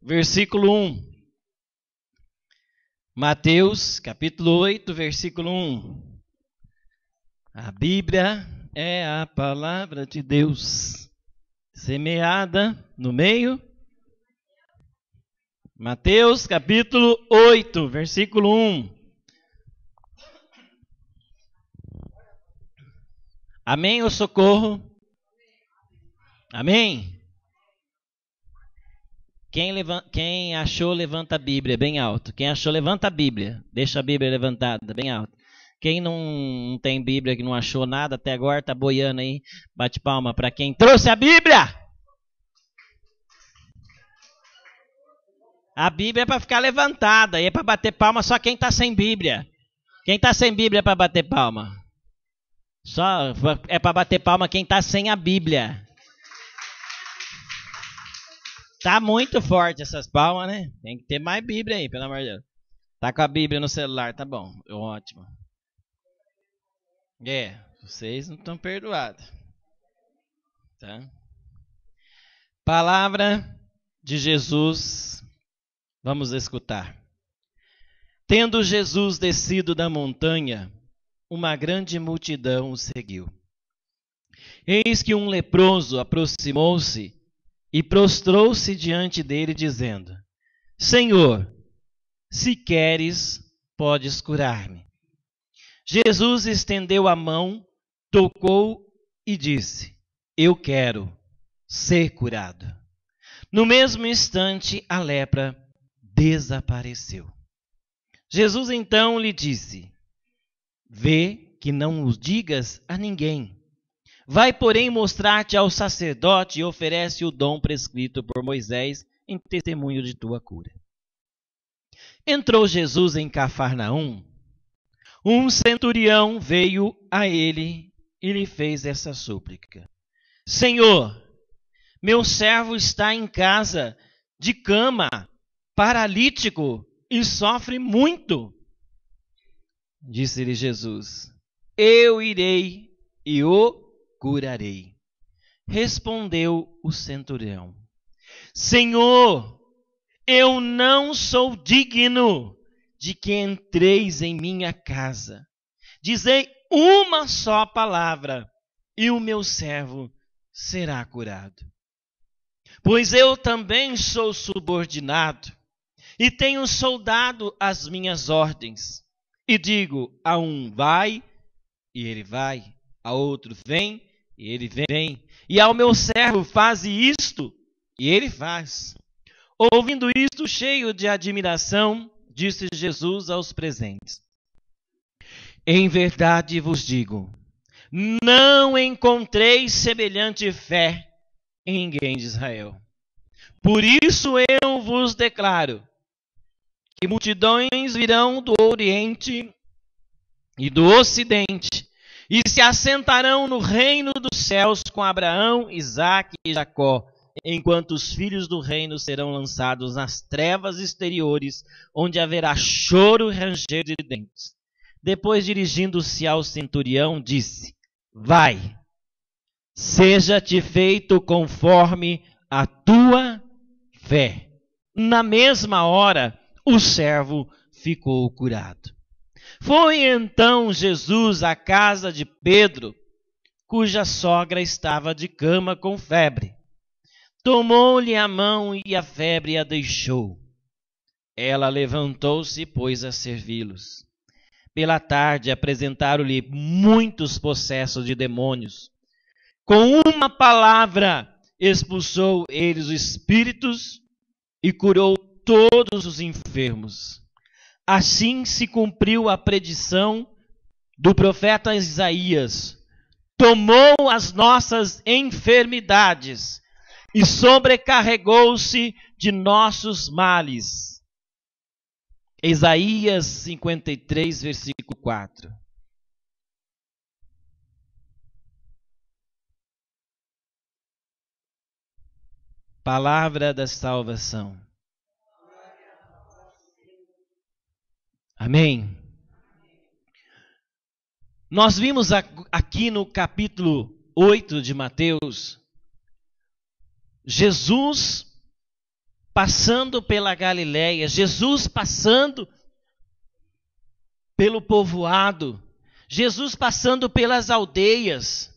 versículo 1. Mateus, capítulo 8, versículo 1. A Bíblia é a palavra de Deus, semeada no meio. Mateus, capítulo 8, versículo 1. Amém ou socorro? Amém? Quem achou, levanta a Bíblia bem alto. Quem achou, levanta a Bíblia. Deixa a Bíblia levantada bem alto. Quem não tem Bíblia, que não achou nada até agora, está boiando aí. Bate palma para quem trouxe a Bíblia. A Bíblia é para ficar levantada. E é para bater palma só quem está sem Bíblia. Quem está sem Bíblia é para bater palma. Só é para bater palma quem está sem a Bíblia. Tá muito forte essas palmas, né? Tem que ter mais Bíblia aí, pelo amor de Deus. Tá com a Bíblia no celular, tá bom. Ótimo. Vocês não estão perdoados. Tá? Palavra de Jesus. Vamos escutar. Tendo Jesus descido da montanha, uma grande multidão o seguiu. Eis que um leproso aproximou-se e prostrou-se diante dele, dizendo: Senhor, se queres, podes curar-me. Jesus estendeu a mão, tocou e disse: Eu quero ser curado. No mesmo instante, a lepra desapareceu. Jesus então lhe disse: Vê que não o digas a ninguém. Vai, porém, mostrar-te ao sacerdote e oferece o dom prescrito por Moisés em testemunho de tua cura. Entrou Jesus em Cafarnaum. Um centurião veio a ele e lhe fez essa súplica: Senhor, meu servo está em casa, de cama, paralítico e sofre muito. Disse-lhe Jesus: Eu irei e o curarei. Respondeu o centurião: Senhor, eu não sou digno de que entreis em minha casa. Dizei uma só palavra e o meu servo será curado. Pois eu também sou subordinado e tenho soldado às minhas ordens. E digo a um: vai, e ele vai. A outro: vem, e ele vem. E ao meu servo: faze isto, e ele faz. Ouvindo isto, cheio de admiração, disse Jesus aos presentes: Em verdade vos digo, não encontrei semelhante fé em ninguém de Israel. Por isso eu vos declaro que multidões virão do Oriente e do Ocidente e se assentarão no reino dos céus com Abraão, Isaque e Jacó, enquanto os filhos do reino serão lançados nas trevas exteriores, onde haverá choro e ranger de dentes. Depois, dirigindo-se ao centurião, disse: Vai, seja-te feito conforme a tua fé. Na mesma hora, o servo ficou curado. Foi então Jesus à casa de Pedro, cuja sogra estava de cama com febre. Tomou-lhe a mão e a febre a deixou. Ela levantou-se e pôs a servi-los. Pela tarde apresentaram-lhe muitos possessos de demônios. Com uma palavra expulsou eles os espíritos e curou todos os enfermos. Assim se cumpriu a predição do profeta Isaías: tomou as nossas enfermidades e sobrecarregou-se de nossos males. Isaías 53, versículo 4. Palavra da salvação. Amém. Nós vimos aqui no capítulo 8 de Mateus, Jesus passando pela Galileia, Jesus passando pelo povoado, Jesus passando pelas aldeias.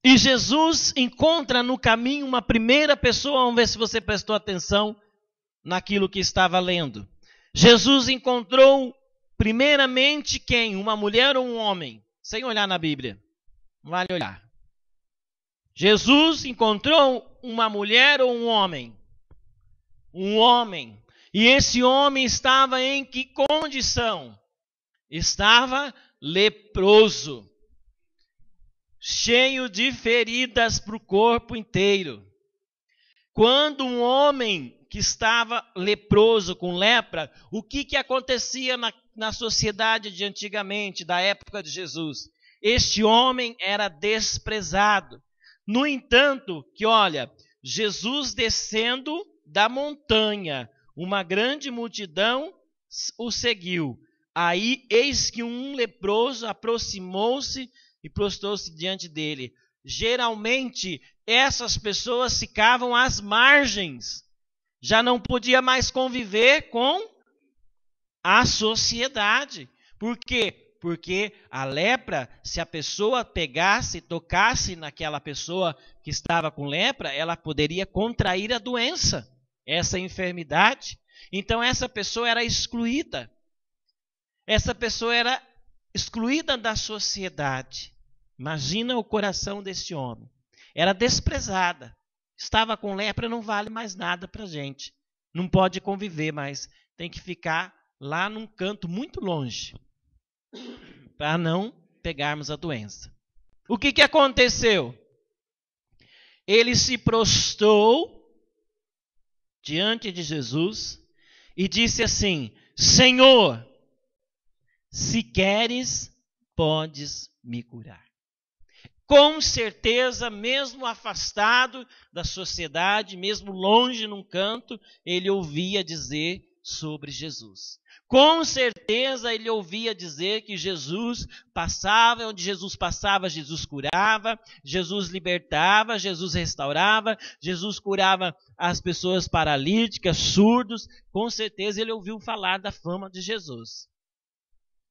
E Jesus encontra no caminho uma primeira pessoa, vamos ver se você prestou atenção naquilo que estava lendo. Jesus encontrou primeiramente quem? Uma mulher ou um homem? Sem olhar na Bíblia. Não vale olhar. Jesus encontrou uma mulher ou um homem? Um homem. E esse homem estava em que condição? Estava leproso, cheio de feridas para o corpo inteiro. Quando um homem que estava leproso, com lepra, o que acontecia na sociedade de antigamente, da época de Jesus? Este homem era desprezado. No entanto, que olha, Jesus descendo da montanha, uma grande multidão o seguiu. Aí, eis que um leproso aproximou-se e prostrou-se diante dele. Geralmente, essas pessoas ficavam às margens. Já não podia mais conviver com a sociedade. Por quê? Porque a lepra, se a pessoa pegasse, tocasse naquela pessoa que estava com lepra, ela poderia contrair a doença, essa enfermidade. Então, essa pessoa era excluída. Essa pessoa era excluída da sociedade. Imagina o coração desse homem. Era desprezada. Estava com lepra, não vale mais nada para a gente. Não pode conviver mais. Tem que ficar lá num canto muito longe, para não pegarmos a doença. O que aconteceu? Ele se prostrou diante de Jesus e disse assim: Senhor, se queres, podes me curar. Com certeza, mesmo afastado da sociedade, mesmo longe num canto, ele ouvia dizer sobre Jesus. Com certeza ele ouvia dizer que Jesus passava, onde Jesus passava, Jesus curava, Jesus libertava, Jesus restaurava, Jesus curava as pessoas paralíticas, surdos. Com certeza ele ouviu falar da fama de Jesus.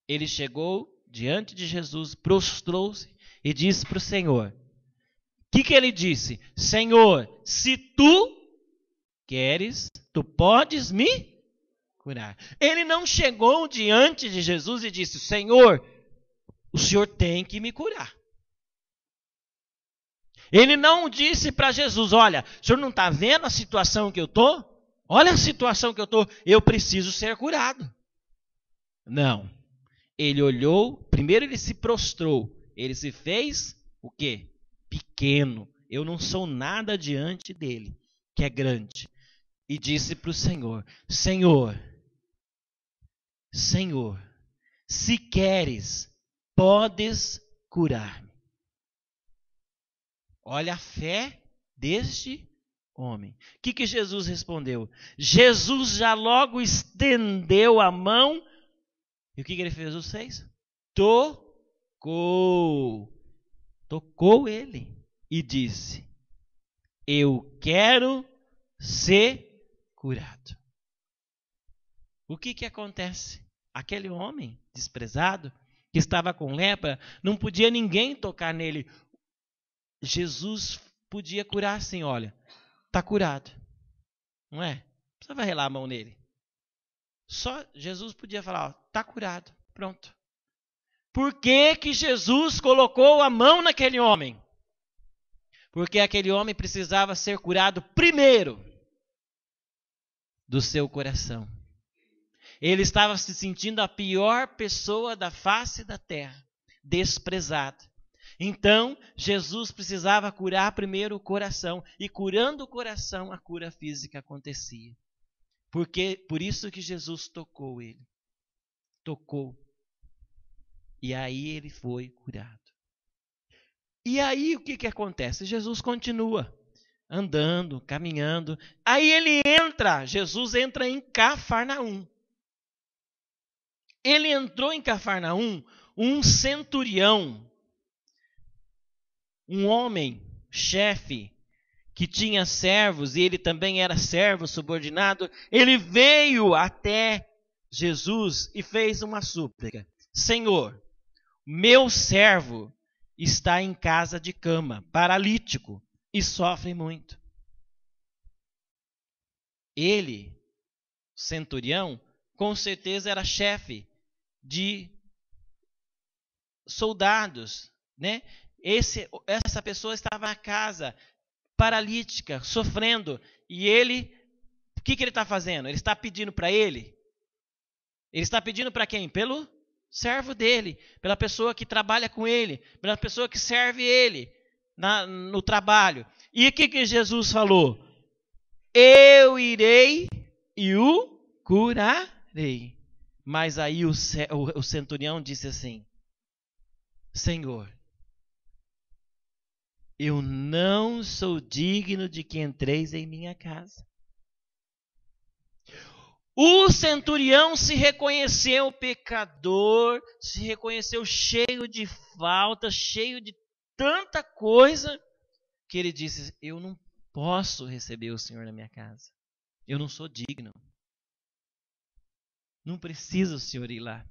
Ele chegou diante de Jesus, prostrou-se e disse para o Senhor. O que ele disse? Senhor, se tu queres, tu podes me curar. Ele não chegou diante de Jesus e disse: Senhor, o Senhor tem que me curar. Ele não disse para Jesus: olha, o Senhor não está vendo a situação que eu estou? Olha a situação que eu estou, eu preciso ser curado. Não. Ele olhou, primeiro ele se prostrou, ele se fez o quê? Pequeno. Eu não sou nada diante dele, que é grande. E disse para o Senhor: Senhor, se queres, podes curar-me. Olha a fé deste homem. O que Jesus respondeu? Jesus já logo estendeu a mão. E o que ele fez? Jesus fez? Tocou ele e disse: eu quero ser curado. O que acontece? Aquele homem desprezado, que estava com lepra, não podia ninguém tocar nele. Jesus podia curar assim, olha, está curado. Não é? Não precisava relar a mão nele. Só Jesus podia falar, está curado, pronto. Por que Jesus colocou a mão naquele homem? Porque aquele homem precisava ser curado primeiro do seu coração. Ele estava se sentindo a pior pessoa da face da terra, desprezado. Então, Jesus precisava curar primeiro o coração. E curando o coração, a cura física acontecia. Por isso que Jesus tocou ele. Tocou. E aí ele foi curado. E aí o que acontece? Jesus continua andando, caminhando. Aí Jesus entra em Cafarnaum. Ele entrou em Cafarnaum, um centurião, um homem, chefe, que tinha servos, e ele também era servo subordinado, ele veio até Jesus e fez uma súplica: Senhor, meu servo está em casa de cama, paralítico, e sofre muito. Ele, centurião, com certeza era chefe de soldados, né? Essa pessoa estava na casa, paralítica, sofrendo, e ele, o que ele está fazendo? Ele está pedindo para ele? Ele está pedindo para quem? Pelo servo dele, pela pessoa que trabalha com ele, pela pessoa que serve ele no trabalho. E o que Jesus falou? Eu irei e o curarei. Mas aí o centurião disse assim: Senhor, eu não sou digno de que entreis em minha casa. O centurião se reconheceu pecador, se reconheceu cheio de falta, cheio de tanta coisa, que ele disse: eu não posso receber o Senhor na minha casa. Eu não sou digno. Não precisa o Senhor ir lá.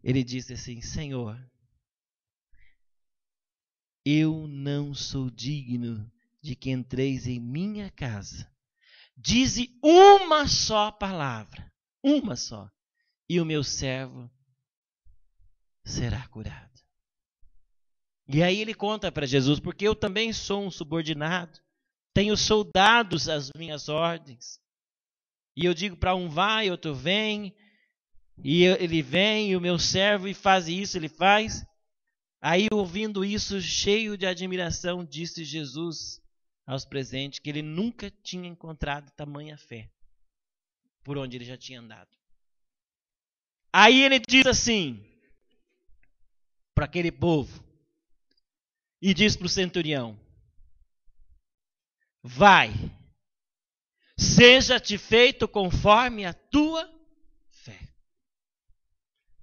Ele disse assim: Senhor, eu não sou digno de que entreis em minha casa. Dize uma só palavra, uma só, e o meu servo será curado. E aí ele conta para Jesus: porque eu também sou um subordinado, tenho soldados às minhas ordens. E eu digo para um vai, outro vem, e ele vem, e o meu servo, e faz isso, ele faz. Aí, ouvindo isso, cheio de admiração, disse Jesus aos presentes que ele nunca tinha encontrado tamanha fé por onde ele já tinha andado. Aí ele diz assim para aquele povo, e diz para o centurião: vai, seja-te feito conforme a tua fé.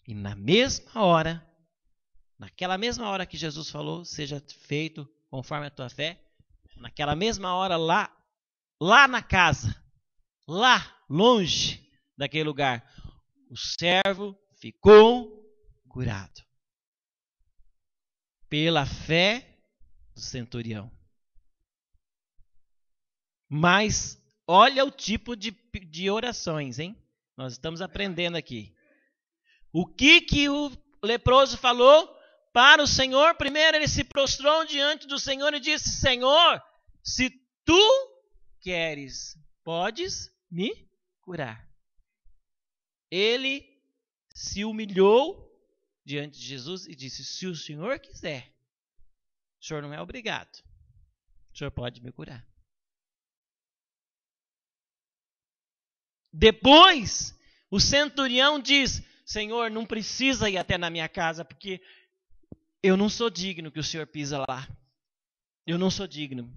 E na mesma hora, naquela mesma hora que Jesus falou, seja feito conforme a tua fé, naquela mesma hora lá na casa, lá longe daquele lugar, o servo ficou curado. Pela fé do centurião. Mas olha o tipo de orações, hein? Nós estamos aprendendo aqui. O que o leproso falou para o Senhor? Primeiro ele se prostrou diante do Senhor e disse: Senhor, se tu queres, podes me curar. Ele se humilhou diante de Jesus e disse: se o Senhor quiser, o Senhor não é obrigado, o Senhor pode me curar. Depois, o centurião diz: Senhor, não precisa ir até na minha casa, porque eu não sou digno que o Senhor pisa lá. Eu não sou digno.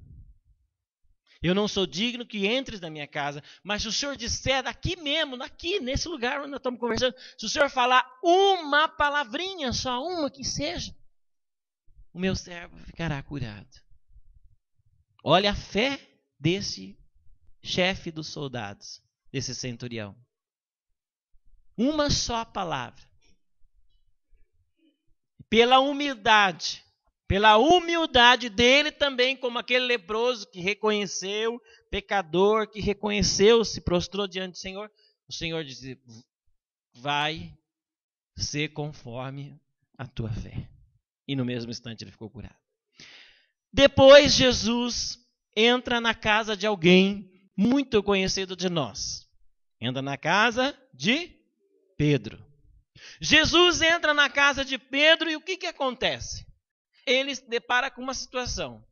Eu não sou digno que entres na minha casa, mas se o Senhor disser daqui mesmo, aqui, nesse lugar onde nós estamos conversando, se o Senhor falar uma palavrinha, só uma que seja, o meu servo ficará curado. Olha a fé desse chefe dos soldados, desse centurião. Uma só palavra. Pela humildade dele também, como aquele leproso que reconheceu, pecador, que reconheceu, se prostrou diante do Senhor, o Senhor disse: vai ser conforme a tua fé. E no mesmo instante ele ficou curado. Depois Jesus entra na casa de alguém muito conhecido de nós. Entra na casa de Pedro. Jesus entra na casa de Pedro e o que acontece? Ele se depara com uma situação.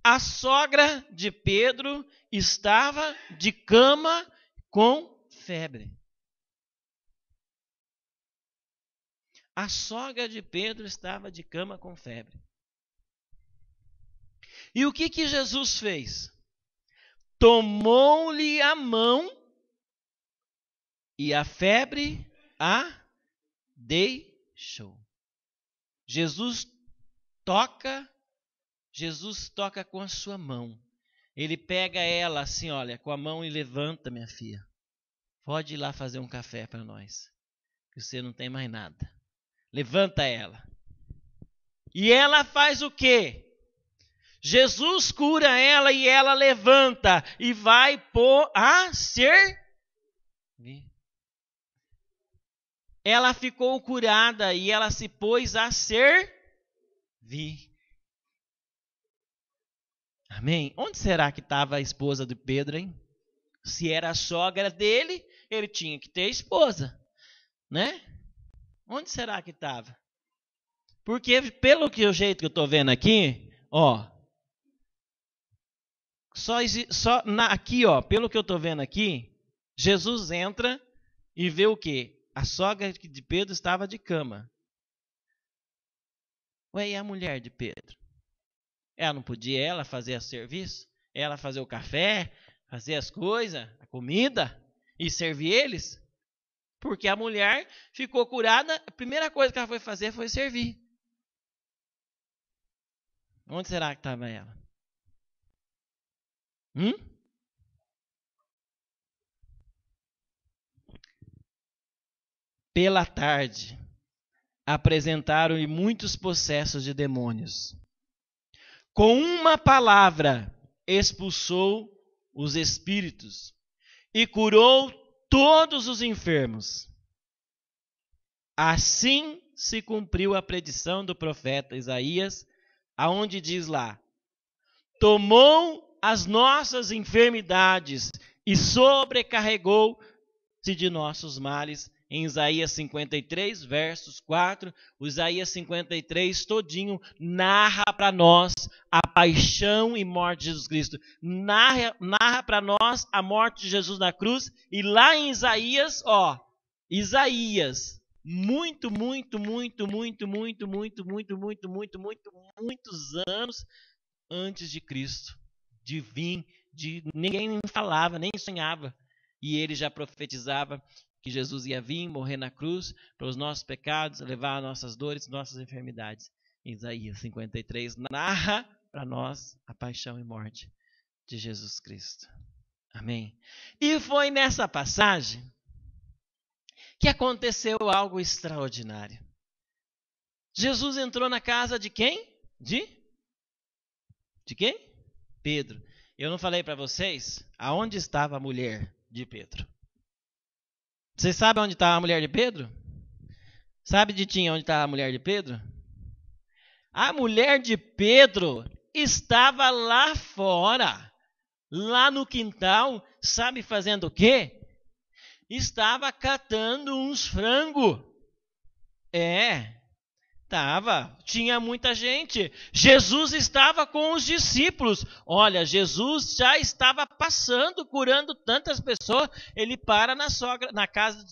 A sogra de Pedro estava de cama com febre. A sogra de Pedro estava de cama com febre. E o que Jesus fez? Tomou-lhe a mão e a febre a deixou. Jesus toca, Jesus toca com a sua mão. Ele pega ela assim, olha, com a mão e levanta, minha filha. Pode ir lá fazer um café para nós, que você não tem mais nada. Levanta ela. E ela faz o quê? Jesus cura ela e ela levanta e vai pôr a servir. Ela ficou curada e ela se pôs a servir. Amém? Onde será que estava a esposa de Pedro, hein? Se era a sogra dele, ele tinha que ter esposa, né? Onde será que estava? Porque pelo que o jeito que eu estou vendo aqui, ó, aqui, ó, pelo que eu estou vendo aqui, Jesus entra e vê o quê? A sogra de Pedro estava de cama. Ué, e a mulher de Pedro? Ela não podia fazer o serviço? Ela fazer o café, fazer as coisas, a comida e servir eles? Porque a mulher ficou curada, a primeira coisa que ela foi fazer foi servir. Onde será que estava ela? Pela tarde, apresentaram-lhe muitos possessos de demônios. Com uma palavra, expulsou os espíritos e curou todos os enfermos. Assim se cumpriu a predição do profeta Isaías, aonde diz lá: tomou as nossas enfermidades e sobrecarregou-se de nossos males. Em Isaías 53, versos 4, o Isaías 53 todinho narra para nós a paixão e morte de Jesus Cristo. Narra para nós a morte de Jesus na cruz. E lá em Isaías, ó, Isaías, muitos anos antes de Cristo, de vir, ninguém falava, nem sonhava. E ele já profetizava que Jesus ia vir, morrer na cruz, pelos nossos pecados, levar as nossas dores, nossas enfermidades. Isaías 53 narra para nós a paixão e morte de Jesus Cristo. Amém? E foi nessa passagem que aconteceu algo extraordinário. Jesus entrou na casa de quem? De quem? Pedro. Eu não falei para vocês aonde estava a mulher de Pedro. Vocês sabem onde estava a mulher de Pedro? Sabe, Ditinha, onde estava a mulher de Pedro? A mulher de Pedro estava lá fora, lá no quintal, sabe fazendo o quê? Estava catando uns frangos. Tinha muita gente. Jesus estava com os discípulos. Olha, Jesus já estava passando, curando tantas pessoas. Ele para na casa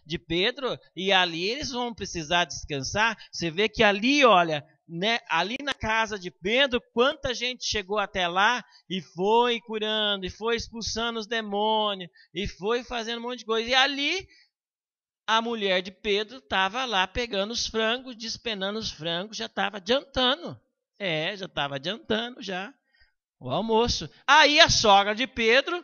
de Pedro e ali eles vão precisar descansar. Você vê que ali, olha, né, ali na casa de Pedro, quanta gente chegou até lá e foi curando, e foi expulsando os demônios, e foi fazendo um monte de coisa. E ali a mulher de Pedro estava lá pegando os frangos, despenando os frangos, já estava adiantando. Já estava adiantando já o almoço. Aí a sogra de Pedro,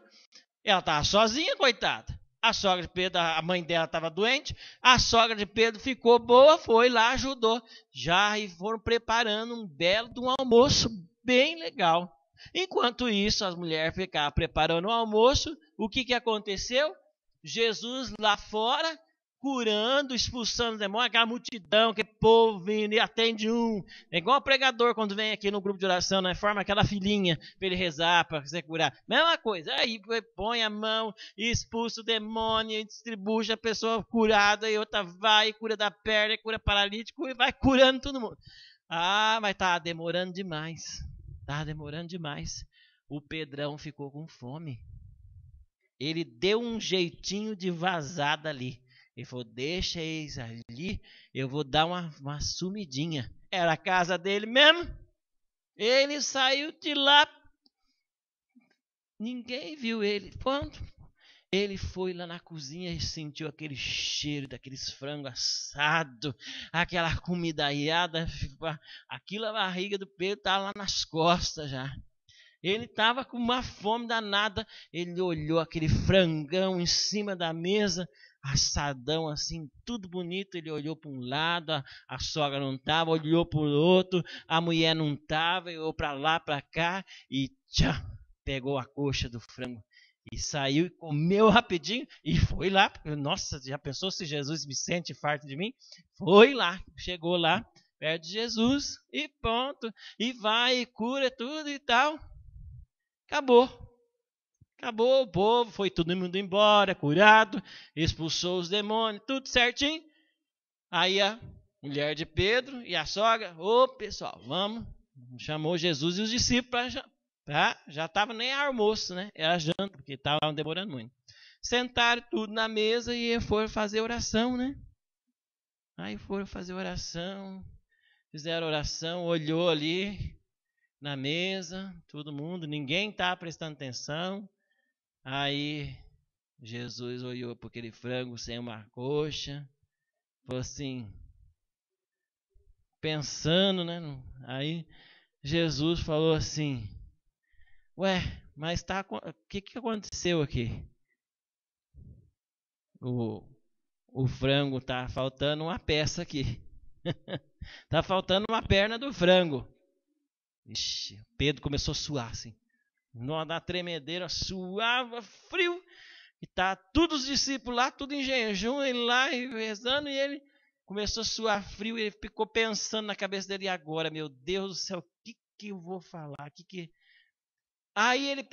ela estava sozinha, coitada. A sogra de Pedro, a mãe dela estava doente. A sogra de Pedro ficou boa, foi lá, ajudou. Já e foram preparando um belo de um almoço bem legal. Enquanto isso, as mulheres ficavam preparando o almoço. O que aconteceu? Jesus lá fora, curando, expulsando demônios, aquela multidão, aquele povo vindo e atende um. É igual o pregador quando vem aqui no grupo de oração, né? Forma aquela filinha para ele rezar, para você curar. Mesma coisa. Aí põe a mão e expulsa o demônio, e distribui a pessoa curada, e outra vai e cura da perna, e cura paralítico, e vai curando todo mundo. Mas tá demorando demais. O Pedrão ficou com fome. Ele deu um jeitinho de vazar dali. Ele falou, deixa eles ali, eu vou dar uma sumidinha. Era a casa dele mesmo. Ele saiu de lá, ninguém viu ele. Quando Ele foi lá na cozinha e sentiu aquele cheiro daqueles frangos assados, aquela comidaiada, aquilo a barriga do Pedro estava lá nas costas já. Ele estava com uma fome danada, ele olhou aquele frangão em cima da mesa, assadão assim, tudo bonito, ele olhou para um lado, a sogra não estava, olhou para o outro, a mulher não estava, olhou para lá, para cá e tchá, pegou a coxa do frango. E saiu e comeu rapidinho e foi lá. Nossa, já pensou se Jesus me sente farto de mim? Foi lá, chegou lá, perto de Jesus e pronto. E vai e cura tudo e tal. Acabou. Acabou o povo, foi todo mundo embora, curado, expulsou os demônios, tudo certinho. Aí a mulher de Pedro e a sogra, ô pessoal, vamos. Chamou Jesus e os discípulos já estava nem almoço, né? Era janta, porque estavam demorando muito. Sentaram tudo na mesa e foram fazer oração, né? Aí foram fazer oração, fizeram oração, olhou ali na mesa, todo mundo, ninguém estava prestando atenção. Aí Jesus olhou para aquele frango sem uma coxa, falou assim, pensando, né? Aí Jesus falou assim, ué, mas o que aconteceu aqui? O frango tá faltando uma peça aqui. Tá faltando uma perna do frango. Ixi, Pedro começou a suar assim. Na tremedeira, suava frio. E tá todos os discípulos lá, tudo em jejum, ele lá rezando, e ele começou a suar frio, e ele ficou pensando na cabeça dele, e agora, meu Deus do céu, o que eu vou falar? Aí ele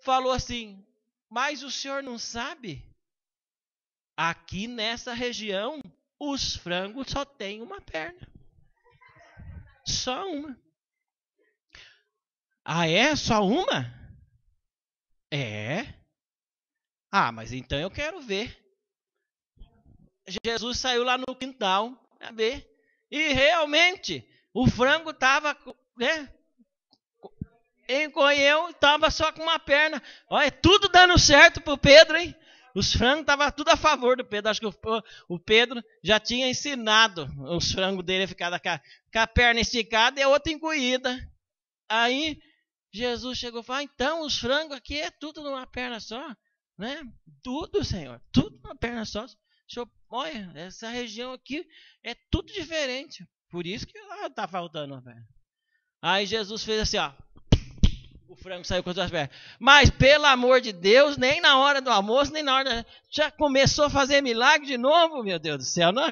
falou assim, mas o senhor não sabe? Aqui nessa região, os frangos só têm uma perna. Só uma. Ah, é? Só uma? É. Ah, mas então eu quero ver. Jesus saiu lá no quintal a ver. E realmente, o frango estava, né? Encolheu, estava só com uma perna. Olha, tudo dando certo para o Pedro, hein? Os frangos estavam tudo a favor do Pedro. Acho que o Pedro já tinha ensinado os frangos dele a ficar com a perna esticada e a outra encolhida. Aí Jesus chegou e falou, então os frangos aqui é tudo numa perna só, né? Tudo, Senhor, tudo numa perna só. Senhor, olha, essa região aqui é tudo diferente. Por isso que lá está faltando uma perna. Aí Jesus fez assim, ó. O frango saiu com as duas pernas. Mas, pelo amor de Deus, nem na hora do almoço, nem na hora... Já começou a fazer milagre de novo, meu Deus do céu. Não,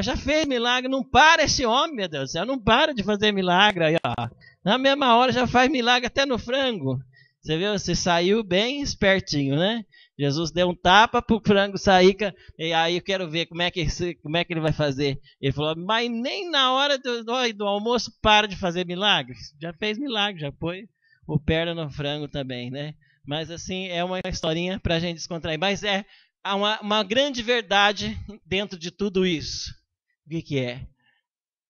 já fez milagre. Não para esse homem, meu Deus do céu. Não para de fazer milagre. Aí, ó. Na mesma hora já faz milagre até no frango. Você viu? Você saiu bem espertinho, né? Jesus deu um tapa para o frango sair. E aí eu quero ver como é que ele vai fazer. Ele falou, mas nem na hora do almoço para de fazer milagre. Já fez milagre, já foi o perna no frango também, né? Mas assim, é uma historinha para a gente descontrair. Mas há uma grande verdade dentro de tudo isso. O que é?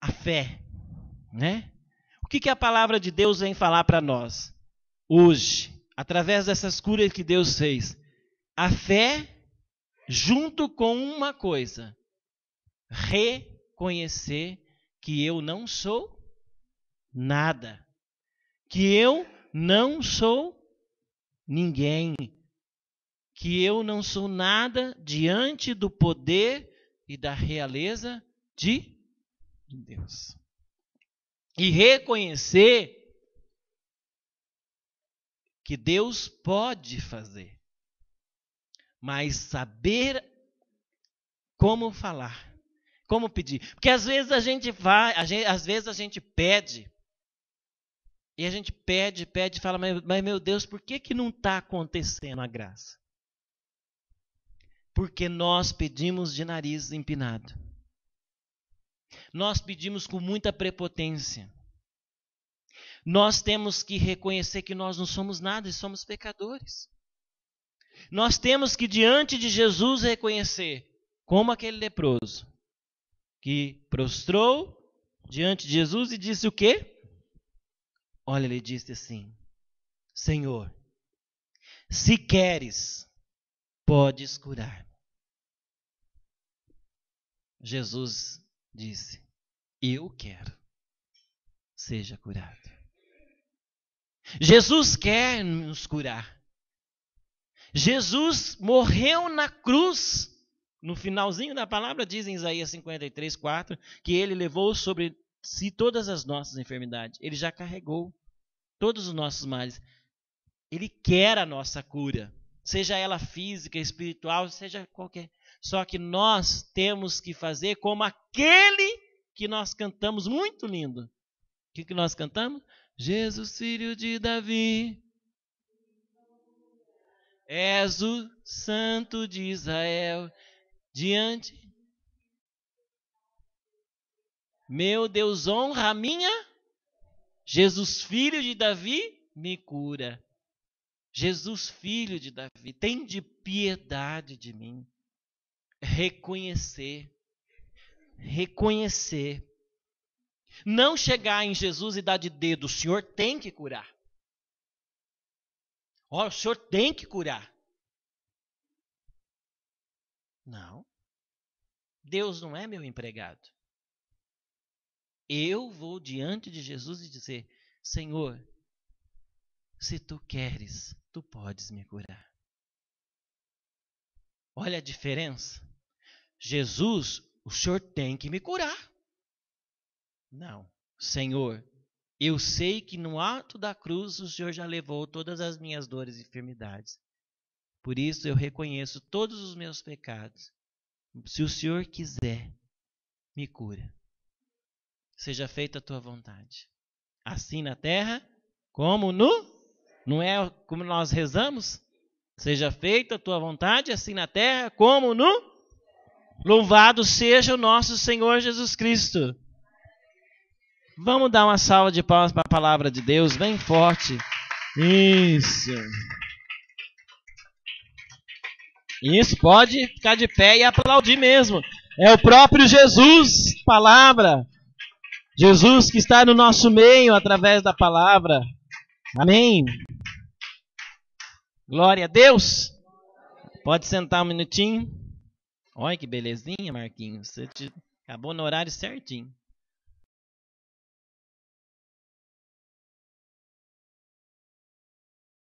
A fé, né? O que a palavra de Deus vem falar para nós hoje, através dessas curas que Deus fez? A fé, junto com uma coisa, reconhecer que eu não sou nada, que eu não sou ninguém, que eu não sou nada diante do poder e da realeza de Deus. E reconhecer que Deus pode fazer, mas saber como falar, como pedir. Porque às vezes a gente pede, e a gente pede e fala, mas meu Deus, por que não está acontecendo a graça? Porque nós pedimos de nariz empinado. Nós pedimos com muita prepotência. Nós temos que reconhecer que nós não somos nada e somos pecadores. Nós temos que, diante de Jesus, reconhecer, como aquele leproso, que prostrou diante de Jesus e disse o quê? Olha, ele disse assim, Senhor, se queres, podes curar. Jesus disse: eu quero, seja curado. Jesus quer nos curar. Jesus morreu na cruz. No finalzinho da palavra diz em Isaías 53:4 que ele levou sobre si todas as nossas enfermidades. Ele já carregou todos os nossos males. Ele quer a nossa cura, seja ela física, espiritual, seja qualquer. Só que nós temos que fazer como aquele que nós cantamos muito lindo. O que nós cantamos? Jesus, filho de Davi, és o santo de Israel, diante. Meu Deus, honra a minha. Jesus, filho de Davi, me cura. Jesus, filho de Davi, tem de piedade de mim. Reconhecer. Não chegar em Jesus e dar de dedo, o Senhor tem que curar. Ó, o Senhor tem que curar. Não. Deus não é meu empregado. Eu vou diante de Jesus e dizer: Senhor, se tu queres, tu podes me curar. Olha a diferença. Jesus, o Senhor tem que me curar. Não. Senhor, eu sei que no alto da cruz o Senhor já levou todas as minhas dores e enfermidades. Por isso eu reconheço todos os meus pecados. Se o Senhor quiser, me cura. Seja feita a tua vontade. Assim na terra, como no... Não é como nós rezamos? Seja feita a tua vontade, assim na terra, como no... Louvado seja o nosso Senhor Jesus Cristo. Vamos dar uma salva de palmas para a palavra de Deus, bem forte. Isso. Isso, pode ficar de pé e aplaudir mesmo. É o próprio Jesus, palavra. Jesus que está no nosso meio através da palavra. Amém. Glória a Deus. Pode sentar um minutinho. Olha que belezinha, Marquinhos. Você acabou no horário certinho.